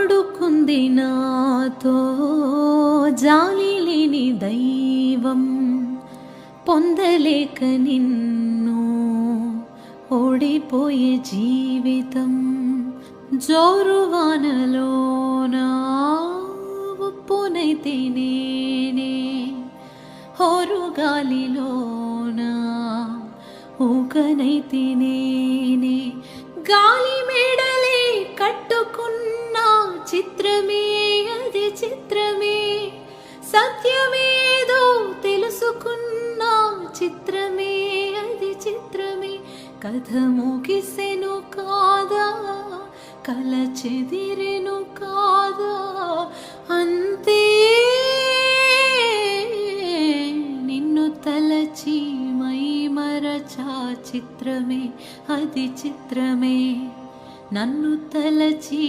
ఆడుకుంది నాతో జాలి లేని దైవం, పొందలేక నిన్ను ఓడిపోయే జీవితం. జోరువానలోన ఉప్పునైతే నేనే, హోరుగాలిలోన ఊకనైతే నేనే. గాలి మేడలే కట్టుకున్న చిత్రమే అది చిత్రమే, సత్యమేదో తెలుసుకున్న చిత్రమే అది చిత్రమే. కథ ముగిసెను కాదా, కల చెదిరెను కాదా, అంతే నిన్ను తలచి మై మరచా చిత్రమే అది చిత్రమే, నన్ను తలచి